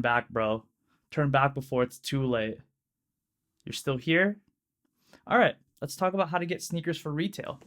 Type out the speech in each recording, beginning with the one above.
Back, bro. Turn back before it's too late. You're still here? All right, let's talk about how to get sneakers for retail.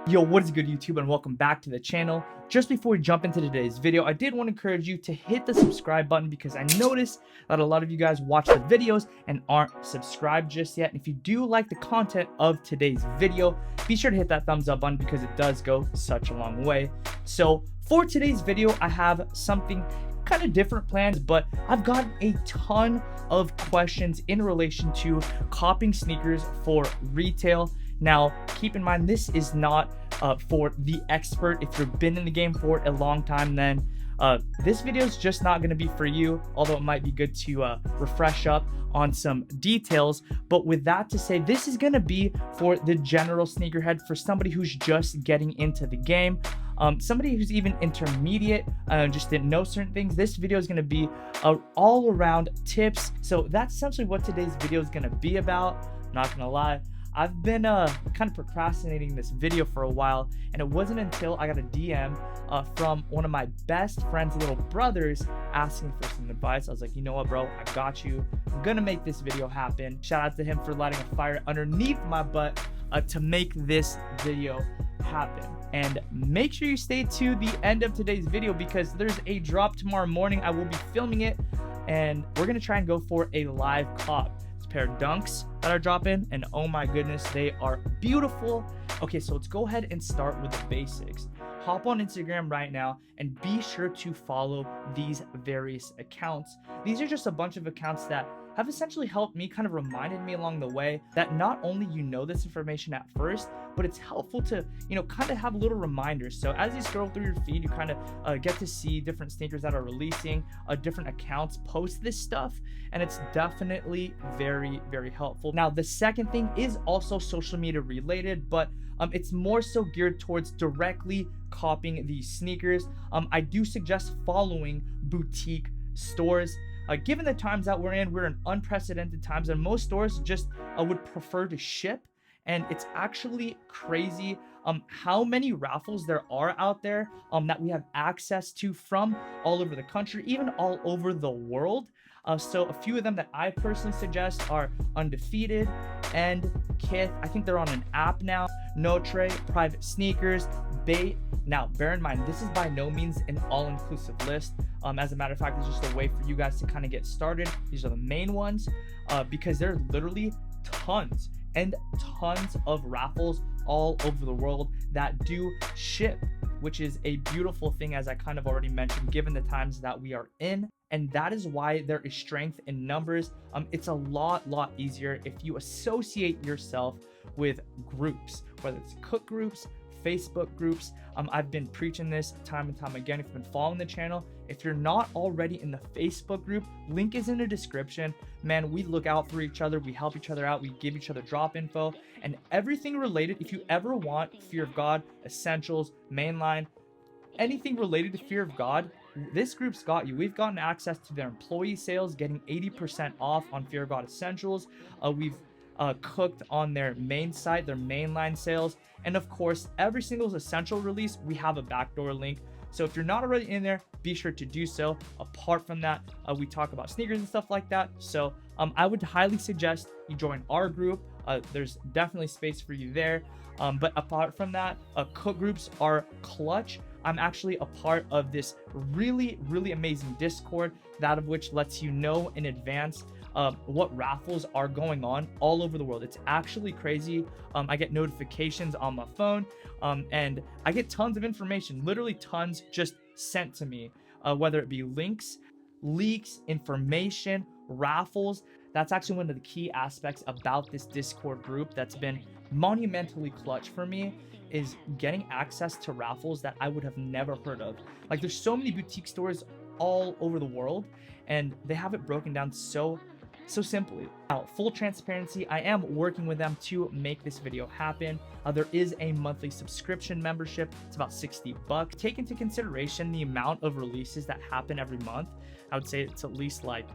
Yo, what is good, YouTube, and welcome back to the channel. Just before we jump into today's video, I did want to encourage you to hit the subscribe button because I noticed that a lot of you guys watch the videos and aren't subscribed just yet. And if you do like the content of today's video, be sure to hit that thumbs up button because it does go such a long way. So for today's video, I have something kind of different plans, but I've gotten a ton of questions in relation to copying sneakers for retail. Now, keep in mind, this is not for the expert. If you've been in the game for a long time, then this video is just not going to be for you, although it might be good to refresh up on some details. But with that to say, this is going to be for the general sneakerhead, for somebody who's just getting into the game. Somebody who's even intermediate, just didn't know certain things. This video is going to be all around tips. So that's essentially what today's video is going to be about. Not going to lie, I've been kind of procrastinating this video for a while, and it wasn't until I got a DM from one of my best friend's little brothers asking for some advice. I was like, you know what, bro, I got you. I'm gonna make this video happen. Shout out to him for lighting a fire underneath my butt to make this video happen. And make sure you stay to the end of today's video because there's a drop tomorrow morning. I will be filming it, and we're gonna try and go for a live cop. Pair of dunks that are dropping, and oh my goodness, they are beautiful. Okay, so let's go ahead and start with the basics. Hop on Instagram right now and be sure to follow these various accounts. These are just a bunch of accounts that have essentially helped me, kind of reminded me along the way that not only you know this information at first, but it's helpful to, you know, kind of have little reminders. So as you scroll through your feed, you kind of get to see different sneakers that are releasing, different accounts post this stuff, and it's definitely very, very helpful. Now, the second thing is also social media related, but it's more so geared towards directly copying these sneakers. I do suggest following boutique stores. Given the times that we're in unprecedented times, and most stores just would prefer to ship. And it's actually crazy how many raffles there are out there that we have access to from all over the country, even all over the world. So a few of them that I personally suggest are Undefeated and Kith. I think they're on an app now. Notre, Private Sneakers, Bait. Now, bear in mind, this is by no means an all-inclusive list. As a matter of fact, it's just a way for you guys to kind of get started. These are the main ones because there are literally tons and tons of raffles all over the world that do ship, which is a beautiful thing, as I kind of already mentioned, given the times that we are in. And that is why there is strength in numbers. It's a lot easier if you associate yourself with groups, whether it's cook groups, Facebook groups. I've been preaching this time and time again. If you've been following the channel, if you're not already in the Facebook group, link is in the description. Man, we look out for each other. We help each other out. We give each other drop info and everything related. If you ever want Fear of God, Essentials, Mainline, anything related to Fear of God, this group's got you. We've gotten access to their employee sales, getting 80% off on Fear of God Essentials. We've cooked on their main site, their mainline sales, and of course every single essential release we have a backdoor link. So if you're not already in there, be sure to do so. Apart from that, we talk about sneakers and stuff like that. So I would highly suggest you join our group. There's definitely space for you there. But apart from that, cook groups are clutch. I'm actually a part of this really amazing Discord, that of which lets you know in advance what raffles are going on all over the world. It's actually crazy. I get notifications on my phone and I get tons of information, literally tons just sent to me, whether it be links, leaks, information, raffles. That's actually one of the key aspects about this Discord group that's been monumentally clutch for me, is getting access to raffles that I would have never heard of. Like, there's so many boutique stores all over the world and they have it broken down so simply. Now, full transparency, I am working with them to make this video happen. There is a monthly subscription membership. It's about $60. Take into consideration the amount of releases that happen every month. I would say it's at least like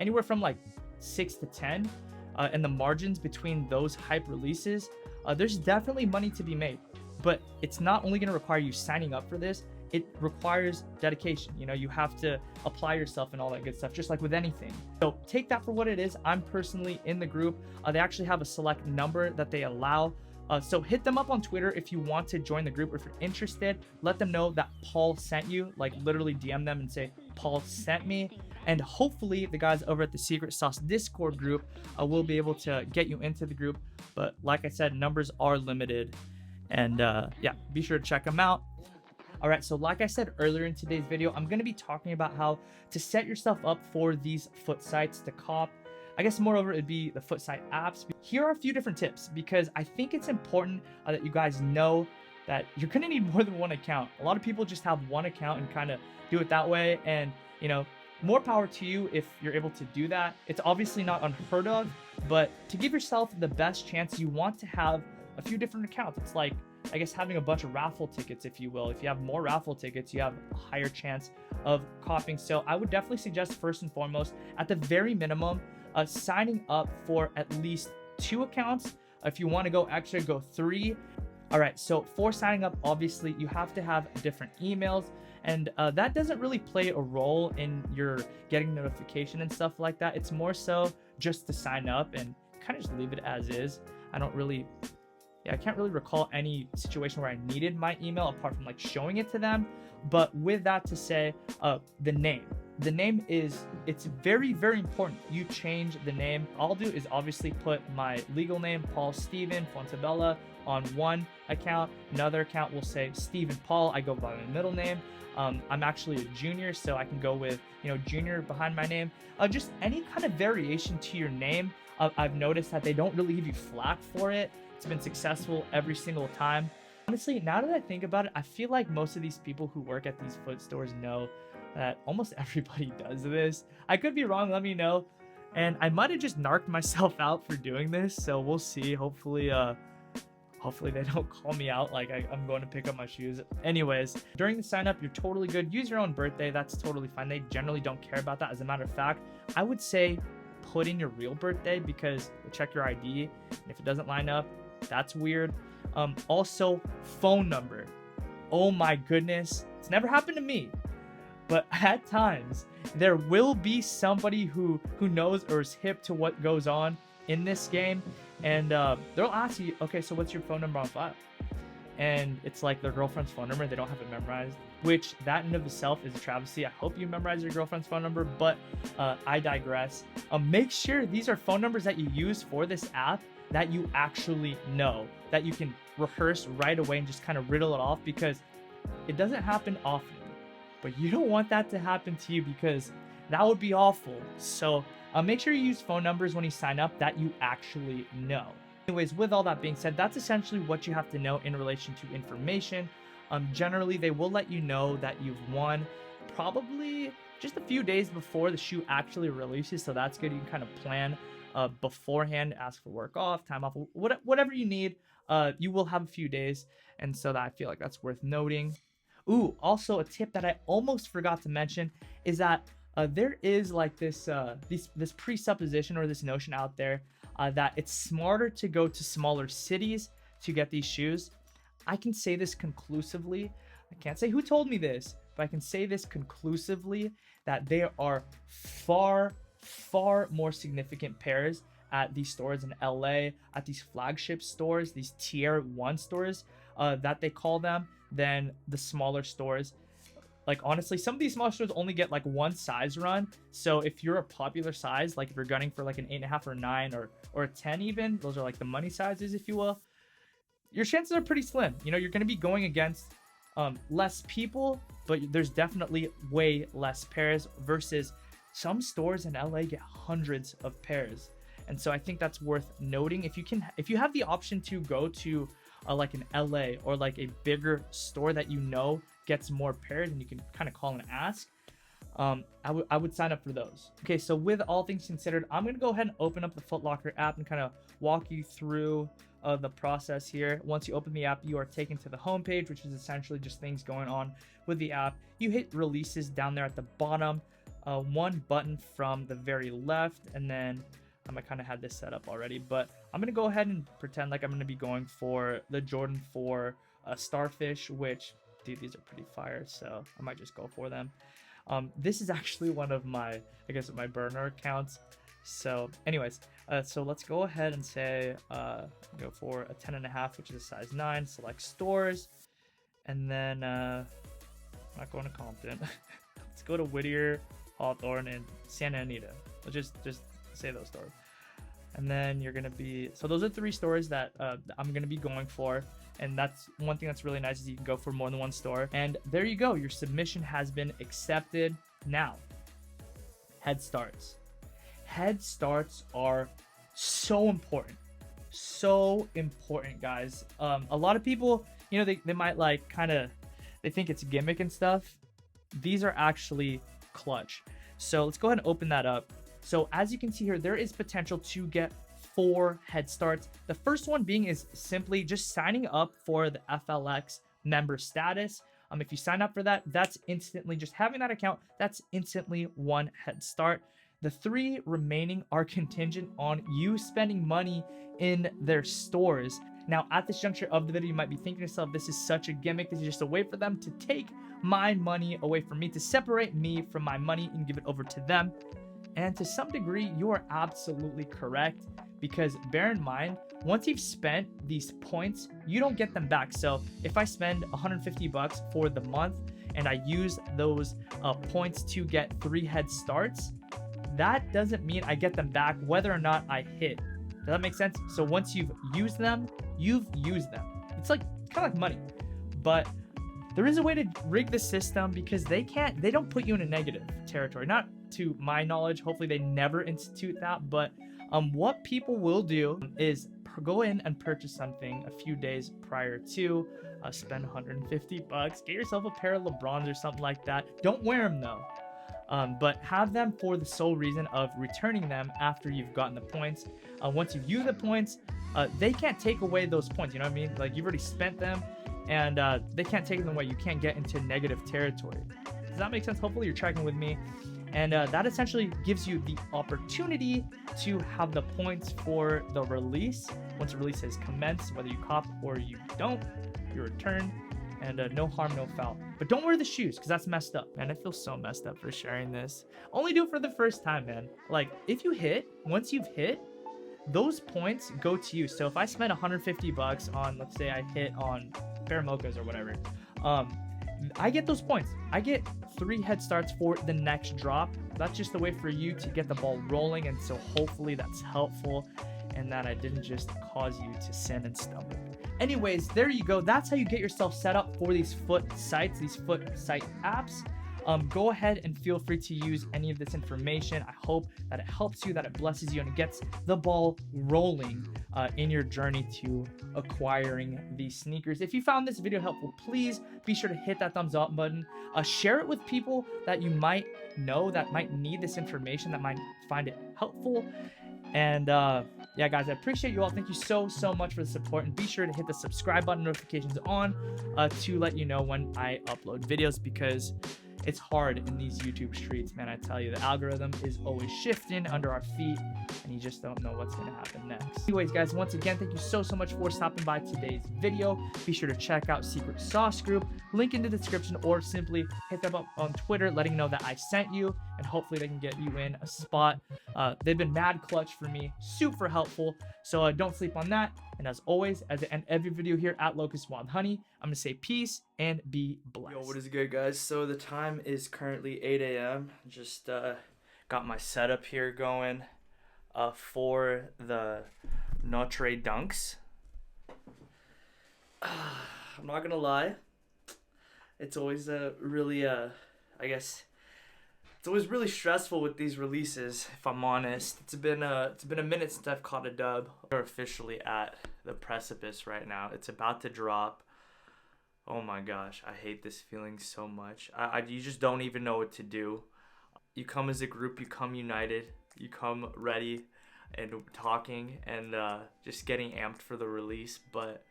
anywhere from like 6 to 10. and the margins between those hype releases, there's definitely money to be made. But it's not only going to require you signing up for this, it requires dedication. You know, you have to apply yourself and all that good stuff, just like with anything. So take that for what it is. I'm personally in the group. They actually have a select number that they allow. So hit them up on Twitter if you want to join the group, or if you're interested. Let them know that Paul sent you, like literally DM them and say, Paul sent me. And hopefully the guys over at the Secret Sauce Discord group will be able to get you into the group. But like I said, numbers are limited. And yeah, be sure to check them out. All right, so like I said earlier in today's video, I'm going to be talking about how to set yourself up for these foot sites to cop. I guess moreover, it'd be the footsite apps. Here are a few different tips, because I think it's important that you guys know that you're going to need more than one account. A lot of people just have one account and kind of do it that way. And, you know, more power to you if you're able to do that. It's obviously not unheard of, but to give yourself the best chance, you want to have a few different accounts. It's like, I guess, having a bunch of raffle tickets, if you will. If you have more raffle tickets, you have a higher chance of copying. So I would definitely suggest, first and foremost, at the very minimum, signing up for at least 2 accounts. If you want to go extra, go 3. All right, so for signing up, obviously you have to have different emails, and that doesn't really play a role in your getting notification and stuff like that. It's more so just to sign up and kind of just leave it as is. I can't really recall any situation where I needed my email apart from like showing it to them. But with that to say, the name it's very, very important. You change the name. All I'll do is obviously put my legal name, Paul Steven Fuenteballa, on one account. Another account will say Steven Paul. I go by my middle name. I'm actually a junior, so I can go with, you know, junior behind my name. Just any kind of variation to your name. I've noticed that they don't really give you flack for it. It's been successful every single time. Honestly, now that I think about it, I feel like most of these people who work at these foot stores know that almost everybody does this. I could be wrong, let me know. And I might have just narked myself out for doing this, so we'll see. Hopefully they don't call me out like I'm going to pick up my shoes. Anyways, during the sign up, you're totally good. Use your own birthday, that's totally fine. They generally don't care about that. As a matter of fact, I would say put in your real birthday, because they check your ID, and if it doesn't line up, that's weird. Also, phone number. Oh my goodness, it's never happened to me, but at times there will be somebody who knows or is hip to what goes on in this game, and they'll ask you, okay, so what's your phone number on file? And it's like their girlfriend's phone number. They don't have it memorized, which that in of itself is a travesty. I hope you memorize your girlfriend's phone number, but I digress. Make sure these are phone numbers that you use for this app that you actually know, that you can rehearse right away and just kind of riddle it off, because it doesn't happen often. But you don't want that to happen to you, because that would be awful. So make sure you use phone numbers when you sign up that you actually know. Anyways, with all that being said, that's essentially what you have to know in relation to information. Generally, they will let you know that you've won probably just a few days before the shoe actually releases, so that's good. You can kind of plan beforehand, ask for work off, time off, whatever you need. You will have a few days, and so that I feel like that's worth noting. Ooh, also a tip that I almost forgot to mention is that there is like this presupposition or this notion out there that it's smarter to go to smaller cities to get these shoes. I can say this conclusively. I can't say who told me this, but I can say this conclusively that there are far more significant pairs at these stores in LA, at these flagship stores, these tier 1 stores that they call them, than the smaller stores. Like, honestly, some of these smaller stores only get like one size run. So if you're a popular size, like if you're gunning for like an 8.5 or 9 or a 10 even, those are like the money sizes, if you will, your chances are pretty slim. You know, you're going to be going against less people, but there's definitely way less pairs, versus some stores in LA get hundreds of pairs. And so I think that's worth noting. If you have the option to go to like an LA or like a bigger store that you know gets more pairs, and you can kind of call and ask, I would sign up for those. Okay, so with all things considered, I'm gonna go ahead and open up the footlocker app and kind of walk you through the process here. Once you open the app, you are taken to the homepage, which is essentially just things going on with the app. You hit releases down there at the bottom, one button from the very left, and then I kind of had this set up already, but I'm going to go ahead and pretend like I'm going to be going for the Jordan 4 Starfish, which, dude, these are pretty fire, so I might just go for them. This is actually one of my, I guess, my burner accounts. So anyways, so let's go ahead and say, go for a 10.5, which is a size 9, select stores, and then, I'm not going to Compton. Let's go to Whittier, Hawthorne, and Santa Anita. Let's just say those stores. And then you're going to be, so those are 3 stores that I'm going to be going for. And that's one thing that's really nice is you can go for more than one store. And there you go. Your submission has been accepted. Now, head starts. Head starts are so important. So important, guys. A lot of people, you know, they might like they think it's gimmick and stuff. These are actually clutch. So let's go ahead and open that up. So as you can see here, there is potential to get 4 head starts. The first one being is simply just signing up for the FLX member status. If you sign up for that, that's instantly, just having that account, that's instantly 1 head start. The 3 remaining are contingent on you spending money in their stores. Now, at this juncture of the video, you might be thinking to yourself, this is such a gimmick. This is just a way for them to take my money away from me, to separate me from my money and give it over to them. And to some degree, you are absolutely correct, because bear in mind, once you've spent these points, you don't get them back. So if I spend 150 bucks for the month and I use those points to get 3 head starts, that doesn't mean I get them back whether or not I hit. Does that make sense? So once you've used them, you've used them. It's like kind of like money, but there is a way to rig the system, because they don't put you in a negative territory. Not to my knowledge, hopefully they never institute that, but what people will do is go in and purchase something a few days prior to, spend 150 bucks, get yourself a pair of LeBrons or something like that. Don't wear them though. But have them for the sole reason of returning them after you've gotten the points. Once you use the points, they can't take away those points, you know what I mean? Like, you've already spent them, and they can't take them away. You can't get into negative territory. Does that make sense? Hopefully you're tracking with me. And that essentially gives you the opportunity to have the points for the release. Once the release has commenced, whether you cop or you don't, you return. And no harm, no foul. But don't wear the shoes, because that's messed up. Man, I feel so messed up for sharing this. Only do it for the first time, man. Like, if you hit, once you've hit, those points go to you. So if I spend 150 bucks on, let's say I hit on pair of mochas or whatever, I get those points. I get 3 head starts for the next drop. That's just a way for you to get the ball rolling. And so hopefully that's helpful, and that I didn't just cause you to sin and stumble. Anyways, there you go. That's how you get yourself set up for these foot sites, these foot site apps. Go ahead and feel free to use any of this information. I hope that it helps you, that it blesses you, and it gets the ball rolling in your journey to acquiring these sneakers. If you found this video helpful, please be sure to hit that thumbs up button. Share it with people that you might know that might need this information, that might find it helpful. And yeah, guys, I appreciate you all. Thank you so much for the support, and be sure to hit the subscribe button, notifications on, to let you know when I upload videos, because it's hard in these YouTube streets, man. I tell you, the algorithm is always shifting under our feet, and you just don't know what's going to happen next. Anyways, guys, once again, thank you so much for stopping by today's video. Be sure to check out Secret Sauce Group, link in the description, or simply hit them up on Twitter, letting know that I sent you, and hopefully they can get you in a spot. They've been mad clutch for me, super helpful, so don't sleep on that. And as always, at the end of every video here at Locust&WildHoney, I'm going to say peace and be blessed. Yo, what is good, guys? So the time is currently 8 a.m. Just got my setup here going for the Notre Dunks. I'm not going to lie. It's always really, I guess, it's always really stressful with these releases, if I'm honest. It's been a minute since I've caught a dub. We're officially at the precipice right now. It's about to drop. Oh my gosh, I hate this feeling so much. You just don't even know what to do. You come as a group, you come united, you come ready and talking and just getting amped for the release. But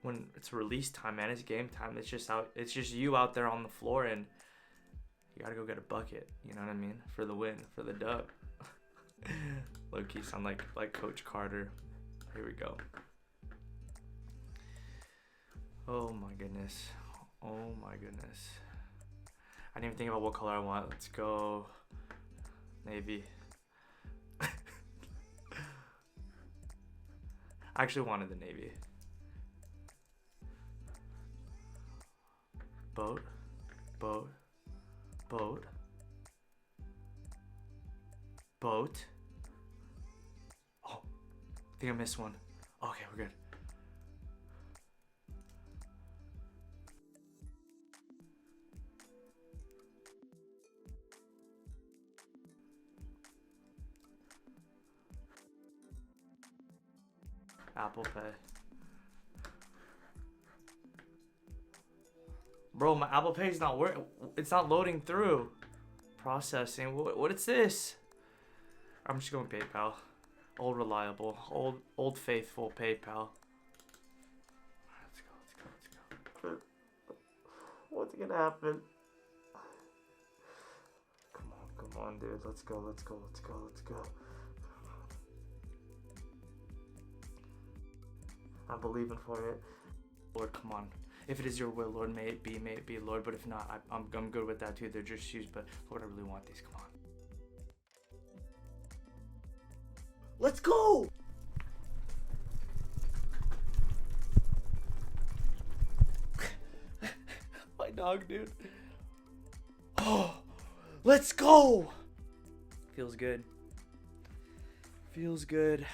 when it's release time, man, it's game time. It's just you out there on the floor, and you gotta go get a bucket, you know what I mean? For the win, for the dub. Low key sound like Coach Carter. Here we go. Oh my goodness. Oh my goodness. I didn't even think about what color I want. Let's go navy. I actually wanted the navy. Boat, boat, boat, boat. Oh, I think I missed one. Okay, we're good. Apple Pay. Bro, my Apple Pay is not working. It's not loading through. Processing. What is this? I'm just going PayPal. Old reliable. Old faithful PayPal. Let's go. What's gonna happen? Come on, dude. Let's go. I'm believing for it. Lord, come on. If it is your will, Lord, may it be, Lord. But if not, I'm good with that too. They're just shoes, but Lord, I really want these. Come on. Let's go! My dog, dude. Oh, let's go! Feels good. Feels good.